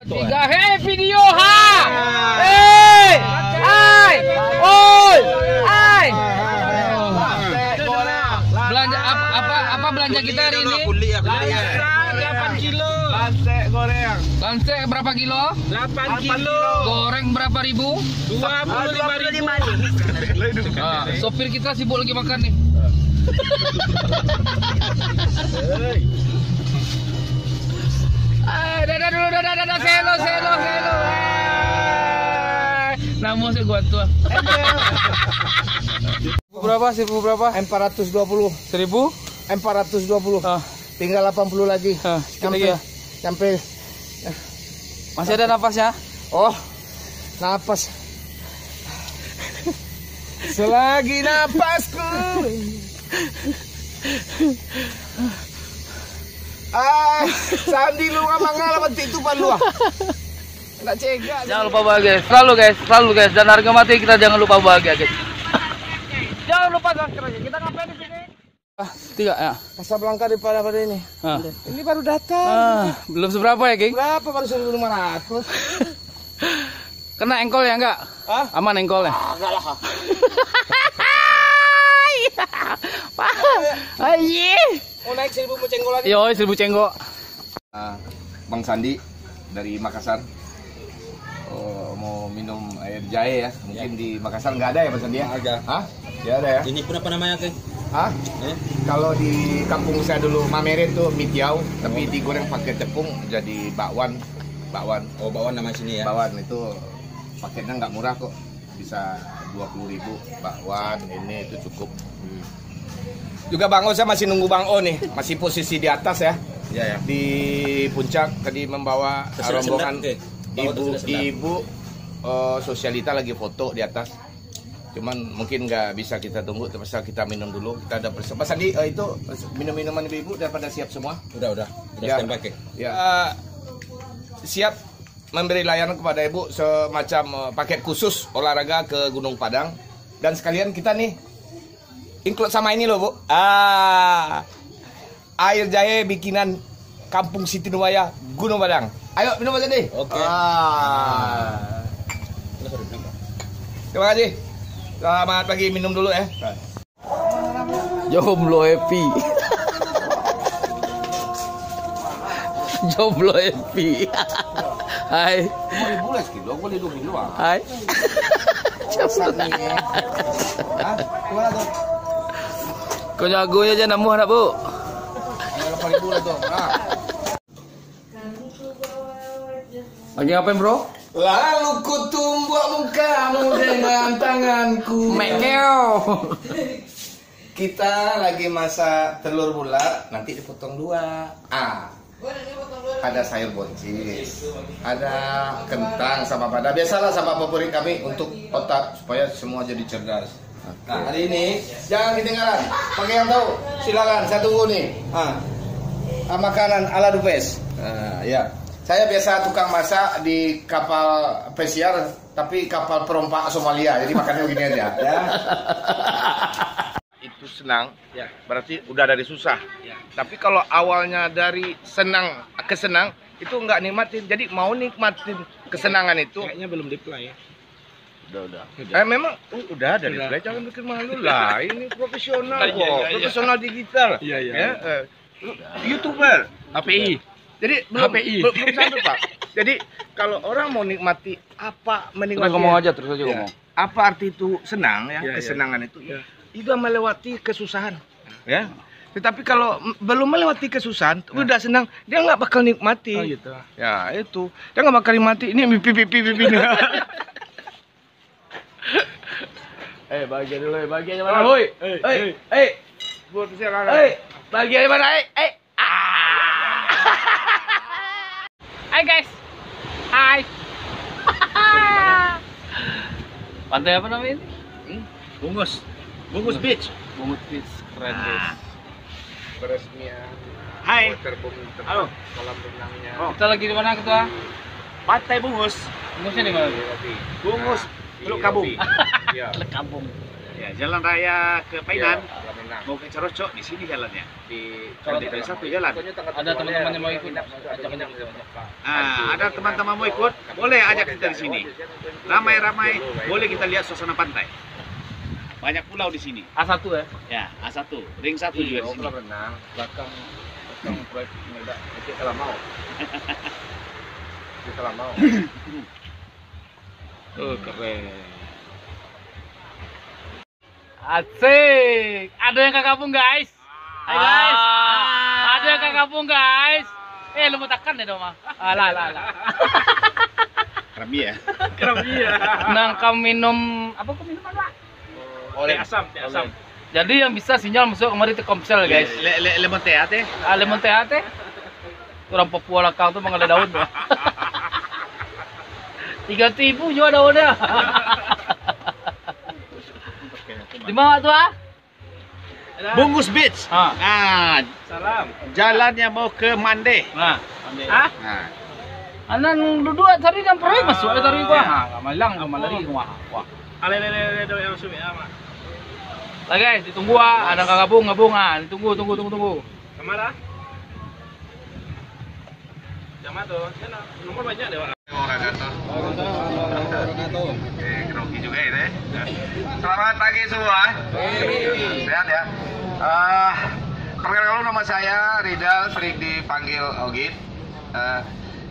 Tiga, hei video ha, hei, hai, oi, hai. Belanja apa belanja kita hari ini? 8 kilo. Lansek goreng. Lansek berapa kilo? 8 kilo. Goreng berapa ribu? 25.000. Nah, sopir kita sibuk lagi makan nih. Dadah dulu, dadah, selo. Namun sih gua tua. Berapa? 1000 berapa? 420. 1000? 420. Tinggal 80 lagi. Sampai. Masih ada nafasnya? Oh, napas. Selagi napasku. Sandi lu mangal mati itu pan lu. Enggak cegah. Jangan lupa bahagia, selalu guys. Dan harga mati kita jangan lupa bahagia guys. Jangan lupa subscribe aja. Kita ngapain di sini? 3 ya. Casablanca daripada ini. Ini baru datang. Belum seberapa ya, geng? Berapa baru 1.500? Kena engkol ya enggak? Aman engkol ya? Enggak lah. Aye. Mau naik 1000 cenggol lagi? Yo, 1000 cenggol. Bang Sandi dari Makassar. Mau minum air jahe ya. Mungkin di Makassar nggak ada ya Bang Sandi ya? Ada. Hah? Ya ada ya. Ini pun apa namanya, Kang? Hah? Kalau di kampung saya dulu Mamere tuh mitiau, tapi digoreng pakai tepung jadi bakwan. Oh, bakwan nama sini ya. Bakwan itu paketnya nggak murah kok. Bisa 20.000 bakwan, ini itu cukup. Juga Bang O, saya masih nunggu Bang O nih, masih posisi di atas ya. Iya ya. Di puncak tadi membawa rombongan ibu sosialita lagi foto di atas. Cuman mungkin nggak bisa kita tunggu, terpaksa kita minum dulu. Kita ada bersama Sandi itu minum-minuman ibu daripada siap semua. Udah Ya. standby, Kang. Ya. Siap memberi layanan kepada ibu semacam paket khusus olahraga ke Gunung Padang, dan sekalian kita nih include sama ini loh Bu, air jahe bikinan Kampung Siti Nuwaya Gunung Padang. Ayo minum aja nih. Oke. Terima kasih. Selamat pagi, minum dulu ya. Jomblo happy. Jomblo happy. Hai. Mau dibulas gitu, aku boleh 20 doang. Hai. Gimana tuh? Kau jagonya aja namu anak Bu. 8.000 lah tuh. Lagi ngapain, Bro? Lalu ku tumbuk mukamu dengan tanganku. Mekeo. Kita lagi masak telur bulat, nanti dipotong 2. Ada sayur buncis, ada kentang sama pada. Biasalah sama favorit kami untuk otak supaya semua jadi cerdas. Nah, hari ini jangan ketinggalan. Bagi yang tahu, silakan saya tunggu nih. Makanan ala Dupes. Ya. Saya biasa tukang masak di kapal pesiar, tapi kapal perompak Somalia. Jadi makannya begini aja. Ya. Itu senang, ya. Berarti udah dari susah. Ya. Tapi kalau awalnya dari senang ke senang, itu nggak nikmatin. Jadi mau nikmatin kesenangan itu. Kayaknya belum di-play ya. Udah. Memang udah dari play, jangan bikin malu lah. Ini profesional kok, profesional digital. Iya. Ya, YouTuber. HPI. Jadi belum sampai Pak. Jadi kalau orang mau nikmati apa menikmati. Ngomong aja terus aja ngomong. Apa arti itu senang ya? Ya, kesenangan ya. itu. Ya. Itu melewati kesusahan. Ya. Tetapi kalau belum melewati kesusahan, udah senang, dia nggak bakal nikmati. Oh gitu. Ya itu, dia nggak bakal nikmati. Ini pipi. Bahagia dulu, bahagia mana? Woi, buat siaran. Bahagia mana? Hai guys. Hai. Pantai apa namanya ini? Bungus Beach. Bungus Beach, keren guys. Peresmian. Hai. Halo. Kolam renangnya. Kita lagi di mana Ketua? Pantai Bungus. Bungusnya di mana? Bungus. Teluk Kabung. Iya. Teluk Kabung. Ya, jalan raya ke Painan. Mau ke Carocok di sini jalannya. Di satu jalan. Ada teman-teman yang mau ikut, ajak-ajak. Ada teman-teman mau ikut, boleh ajak kita di sini. Ramai-ramai, boleh kita lihat suasana pantai. Banyak pulau di sini. A1 ya? Ya, A1, ring 1 juga di sini. renang, belakang proyek Meda, kita lah mau. Kita lah mau. Oh, keren. Asik. Ada yang ke kampung, guys. Hai guys. Ada yang ke kampung, guys. Lu mau tekan ya dong, mah. Lah. Kerabi ya? Nang minum apa kau minum apa? Oleh asam. Jadi yang bisa sinyal masuk kemari ke Komsel, guys. Lemon teh ate. Lemon teh ate. Orang Papua lakang tuh mengalir daun tuh. 3.000 juga daunnya. Di mana tuh ah? Bungus Beach. Ah. Salam. Jalannya mau ke Mande. Nah. Nah. Anan duduk tadi yang proyek masuk tadi gua. Malang malari wah. Ale yang suami ama. Lah guys, ditunggu ah, ada gabung ah. Ditunggu. Kemana? Jam tuh. Nomor banyak deh, Pak. Orang datang. Grogi juga ini. Selamat pagi semua. Sehat ya. Perkenalkan nama saya Ridal, sering dipanggil Ogit.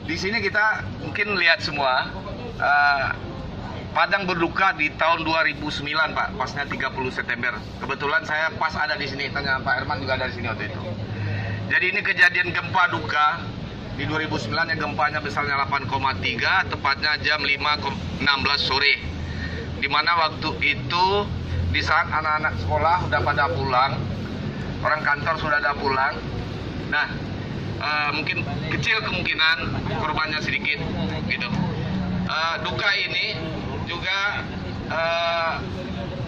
Di sini kita mungkin lihat semua Padang berduka di tahun 2009 Pak, pasnya 30 September. Kebetulan saya pas ada di sini, tanya Pak Herman juga ada di sini waktu itu. Jadi ini kejadian gempa duka di 2009 yang gempanya besarnya 8,3, tepatnya jam 5.16 sore. Dimana waktu itu di saat anak-anak sekolah sudah pada pulang, orang kantor sudah ada pulang. Nah, mungkin kecil kemungkinan korbannya sedikit gitu. Duka ini juga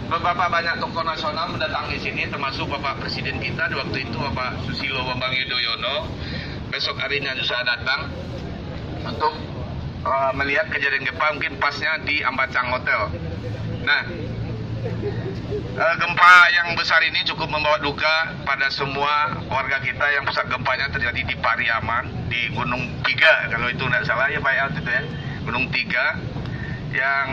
beberapa banyak tokoh nasional mendatangi sini, termasuk Bapak Presiden kita di waktu itu, Bapak Susilo Bambang Yudhoyono. Besok harinya juga datang untuk melihat kejadian gempa, mungkin pasnya di Ambacang Hotel. Nah, gempa yang besar ini cukup membawa duka pada semua warga kita. Yang pusat gempanya terjadi di Pariaman, di Gunung Tiga, kalau itu tidak salah ya Pak ya, itu ya, Gunung Tiga, yang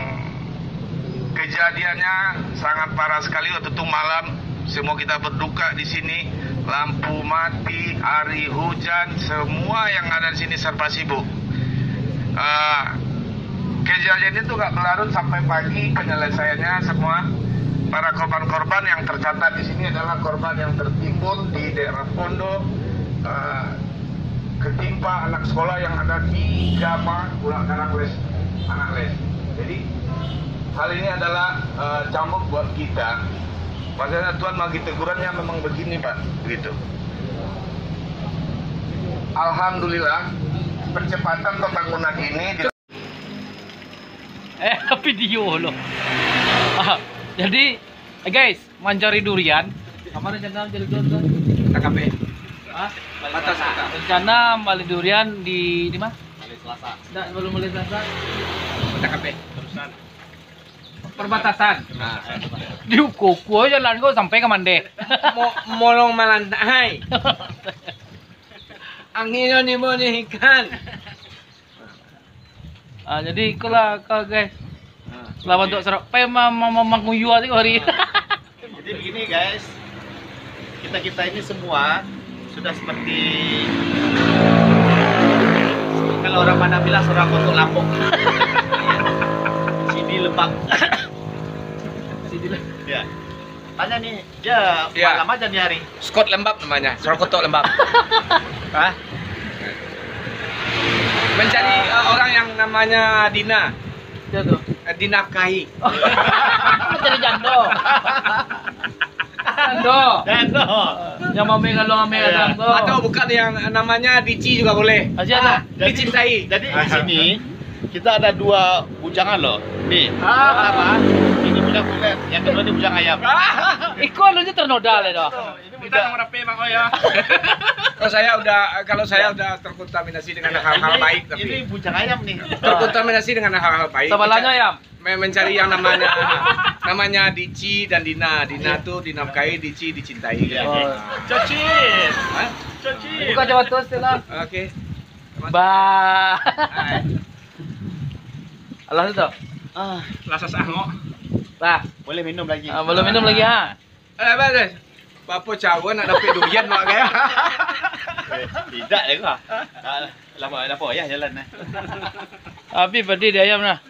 kejadiannya sangat parah sekali. Waktu itu malam semua kita berduka di sini, lampu mati, hari hujan, semua yang ada di sini serba sibuk. Kejadian itu nggak berlarut sampai pagi penyelesaiannya. Semua para korban-korban yang tercatat di sini adalah korban yang tertimbun di daerah pondok, ketimpa anak sekolah yang ada di Gama, pulang anak les. Jadi hal ini adalah cambuk buat kita. Maksudnya Tuhan bagi tegurannya memang begini Pak, begitu. Alhamdulillah percepatan pembangunan ini video loh. Jadi guys, mencari durian. Kemarin rencana mencari durian KKP. Batas rencana beli durian di mana? Hari Selasa. Enggak, belum beli Selasa. KKP. Terusan. Perbatasan. Di Kuku jalan kok sampai ke Mande. Molong malantai. Angin ini mau ikan. Jadi ikulah guys. Selamat untuk serap menguyu hari hari. Jadi begini guys, kita ini semua sudah seperti kalau orang mana bilang seorang kotor lampung. Sini lebak. Ya. Tanya nih, dia malam aja di hari. Scott lembab namanya, Sorokotok lembab. Hah? Mencari orang yang namanya Dina. Dia tuh. Dinafkahi. Mencari jando. Jando. Yang mau megang jando. Atau bukan yang namanya Dici juga boleh. Aja Dicintai. Jadi di sini kita ada dua bujangan loh. Nih. Pertama, ini bujang kulit, yang kedua ini bujang ayam. Iko lu ternodal ya doh. Ini Kita nomor apa Bang Oya? Kalau saya udah terkontaminasi dengan hal-hal baik, tapi Ini buncang ayam nih. terkontaminasi dengan hal-hal baik. Sebelahnya ya. Mencari yang namanya Dici dan Dina. Dina tuh dinafkahi, Dici dicintai. Cocin. Hah? Cocin. Buka Jawa terus lah. Oke. Ba. Allah itu. Rasa sango. Nah, Boleh minum lagi. belum minum lagi ha. Bagus. Papa cawa nak dapat durian mak kaya. Tidak ya kah? Lama ya jalan. Habis berarti dia ayam nah.